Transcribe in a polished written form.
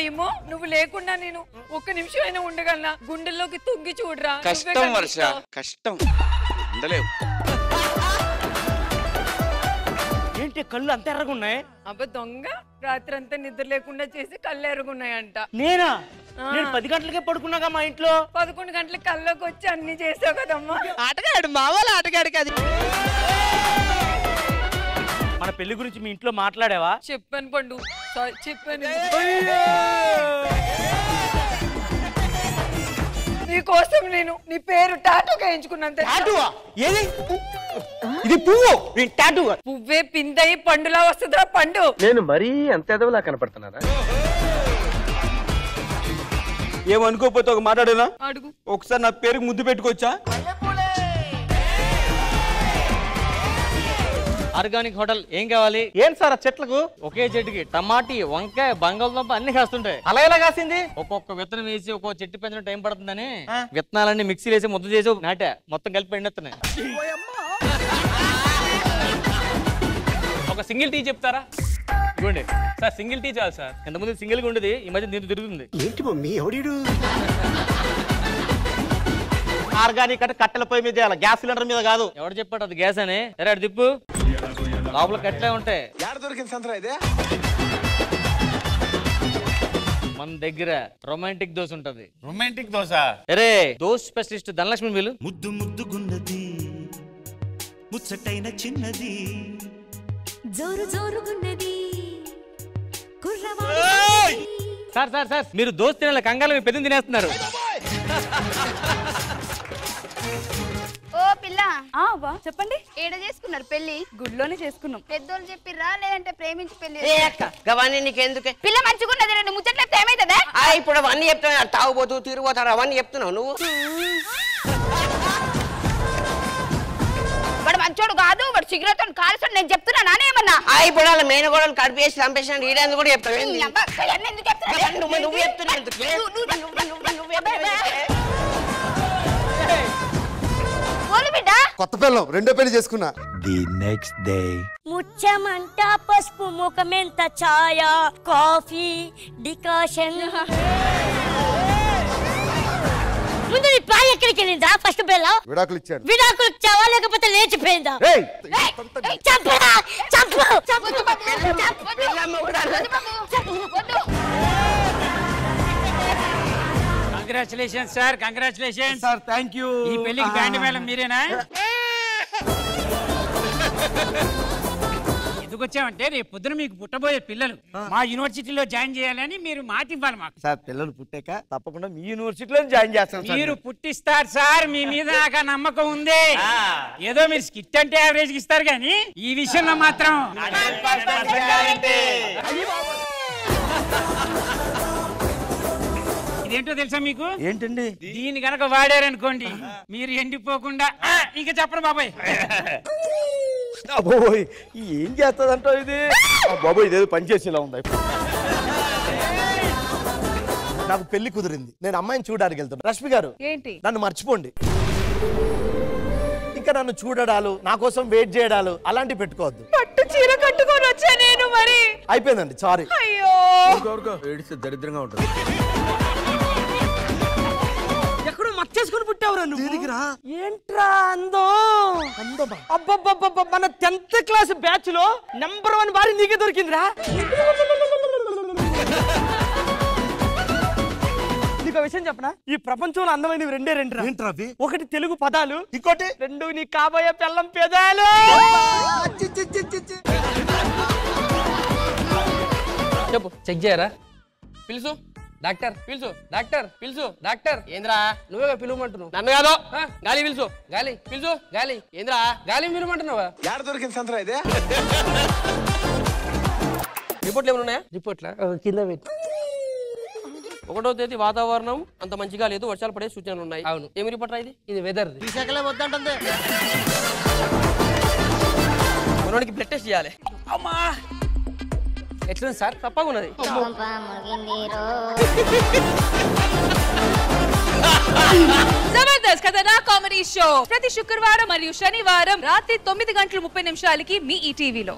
ఏమో నువ్వు లేకుండా నేను ఒక్క నిమిషం అయినా ఉండగలనా? గుండెల్లోకి తుంగి చూడరా. కష్టం వర్ష, కష్టం ఉండలేవు. ఏంటి కళ్ళు అంత ఎర్రగున్నాయి? అబ్బా దొంగ, రాత్రి అంతా నిద్ర లేకుండా చేసి కళ్ళు ఎరుగున్నాయంట. నేనా? నేను 10 గంటలకే పడుకున్నాగా మా ఇంట్లో. 11 గంటలకు కల్లోకి వచ్చి అన్ని చేసావు కదమ్మా. ఆటగాడు మా వాళ్ళ ఆటగాడు కాదు. మన పెళ్లి గురించి మీ ఇంట్లో మాట్లాడావా? చెప్పాను పండు, చెప్పాను. నీకోసం నేను నీ పేరు టాటూ వేయించుకున్నాను. ఇది పువ్వు, టాటూ. పువ్వే పిందయి పండులా వస్తుందా పండు? నేను మరీ అంత ఎదవలా కనపడుతున్నారా? ఏమనుకోకపోతే ఒక మాట్లాడేనా? అడుగు. ఒకసారి నా పేరుకి ముద్దు పెట్టుకోవచ్చా? ఆర్గానిక్ హోటల్ ఏం కావాలి? ఏం సార్ ఆ చెట్లకు? ఒకే చెట్టుకి టమాటీ, వంకాయ, బంగాళదుంప అన్ని కాస్తుంటాయి. అలా ఎలా కాసింది? ఒక్కొక్క విత్తనం వేసి ఒక్కొక్క చెట్టు పెంచడం టైం పడుతుందని విత్తనాలన్నీ మిక్సీలో వేసి ముద్ద చేసి నాటా, మొత్తం కలిపి ఎండెత్తున్నాయి. ఒక సింగిల్ టీ చెప్తారా? ఇవ్వండి సార్, సింగిల్ టీ చాలు సార్. ఎంతమంది సింగిల్ గా ఉండేది, ఈ మధ్య దీంతో తిరుగుతుంది. ఏంటి మమ్మీ ఎవడీడు? ఆర్గానిక్ అంటే కట్టెల పొయ్యి మీద చేయాలి, గ్యాస్ సిలిండర్ మీద కాదు. ఎవడు చెప్పాడు అది గ్యాస్ అని? ఎరా అటు తిప్పు, లోపల కట్లే ఉంటాయి. మన దగ్గర రొమాంటిక్ దోశ ఉంటది. రొమాంటిక్ దోశ? అరే దోశ స్పెషలిస్ట్ ధనలక్ష్మి వీళ్ళు. ముద్దు ముద్దుగున్నది, ముచ్చటైన చిన్నది, జోరు జోరుగున్నది. సార్ సార్ సార్, మీరు దోశ తినాలి, కంగారు మీ పెద్ద తినేస్తున్నారు. ఓ పిల్ల, చెప్పండి. ఏడ చేసుకున్నారు పెళ్లి? గుడిలోనే చేసుకున్నాం. పెద్దోళ్ళు చెప్పిర్రా లేదంటే ప్రేమించి పెళ్లి? అవన్నీ నీకెందుకే? పిల్ల మంచిగున్నది, రెండు ముచ్చట్లేస్తే ఏమైతుందా? ఇప్పుడు అవన్నీ చెప్తున్నావు, తాగుబోతూ తిరిగిపోతారు అవన్నీ చెప్తున్నావు నువ్వు. వాడు మంచోడు కాదు, వాడు సిగరెట్ కాల్చాడు, నేను చెప్తున్నా నానే ఏమన్నా? ఇప్పుడు వాళ్ళ మేన కూడా కడిపేసి చంపేసిన ఈడేందుకు కూడా చెప్తావు? నువ్వు బిడ్డ కొత్త పిల్లం రెండో పెళ్లి చేసుకున్నా. ది నెక్స్ట్ డే ముచ్చమంట పసుపు ముఖమెంత ఛాయ, కాఫీ డికాషన్. ముందు నీ పాయ ఎక్కడికి వెళ్ళిందా? ఫస్ట్ బెల్ల విడాకులు ఇచ్చాడు. విడాకులు ఇచ్చావా లేకపోతే లేచిపోయిందా? Congratulation sir, congratulation sir. Thank you. ఈ పెళ్లికి బ్యాండ్ మేళం మీరేనా? ఎందుకు వచ్చామంటే రేపు పొద్దున మీకు పుట్టబోయే పిల్లలు మా యూనివర్సిటీలో జాయిన్ చేయాలని మీరు మాట ఇవ్వాలి మాకు. సార్ పిల్లలు పుట్టాక తప్పకుండా మీ యూనివర్సిటీలో జాయిన్ చేస్తాం. మీరు పుట్టిస్తారు సార్, మీ మీద నాకు నమ్మకం ఉంది. ఏదో మీరు స్కిట్ అంటే యావరేజ్ ఇస్తారు కానీ ఈ విషయంలో మాత్రం ఇదేంటో తెలుసా మీకు? ఏంటండి? దీన్ని గనక వాడారనుకోండి మీరు ఎండిపోకుండా ఇంకా చెప్పరు బాబాయ్. బాబోయ్ ఏం చేస్తుందంటావు ఇది? బాబోయ్ ఇదేదో పనిచేసేలా ఉంది. నాకు పెళ్లి కుదిరింది, నేను అమ్మాయిని చూడడానికి వెళ్తాను. రష్మి గారు ఏంటి? నన్ను మర్చిపోండి. ఇంకా నన్ను చూడడాలు, నా కోసం వెయిట్ చేయడాలు అలాంటివి పెట్టుకోవద్దు. పట్టు చీర కట్టుకొని వచ్చా నేను మరి. అయిపోయిందండి, సారీ. అయ్యో ఏడిస్తే దరిద్రంగా ఉంటుంది. ఎక్కడో మర్చేసుకుని పుట్టావురా నువ్వు? ఏంట్రా అందం? అందమా? అబ్బబ్బబ్బబ్బ, మన 10th క్లాస్ బ్యాచ్ లో నంబర్ 1 భార్య నీకే దొరికిందిరా. నీకు విషయం చెప్పనా? ఈ ప్రపంచంలో అందమైనవి రెండే రెండు. ఏంట్రా అవి? ఒకటి తెలుగు పదాలు, ఇంకోటి రెండు నీ కాబోయే పెళ్ళం పెదాలు. చెప్పు, చెక్ చేయరా? పిలుసు డాక్టర్, పిలుసు డాక్టర్, పిలుసు డాక్టర్. ఏంద్రా నువ్వే పిలువమంటున్నావు? నన్ను కాదు, గాలి పిలుసు, గాలి పిలుసు, గాలి. ఏంద్రా గాలి పిలువమంటున్నావా? యాడ దొరికింది సంతరా ఇదే? రిపోర్ట్లు ఏమైనా ఉన్నాయా? రిపోర్ట్లా కింద పెట్టి. 1వ తేదీ వాతావరణం అంత మంచిగా లేదు, వర్షాలు పడే సూచనలు ఉన్నాయి. అవును. ఏమి రిపోర్ట్ ఇది? ఇది వెదర్. వద్దంటుంది. మనోడికి బ్లడ్ టెస్ట్ చేయాలి. అమ్మా ఎట్లుంది సార్? తప్పగా ఉన్నది. జబర్దస్త్ కథనా కామెడీ షో ప్రతి శుక్రవారం మరియు శనివారం రాత్రి 9:30 మీ ఈటీవీలో.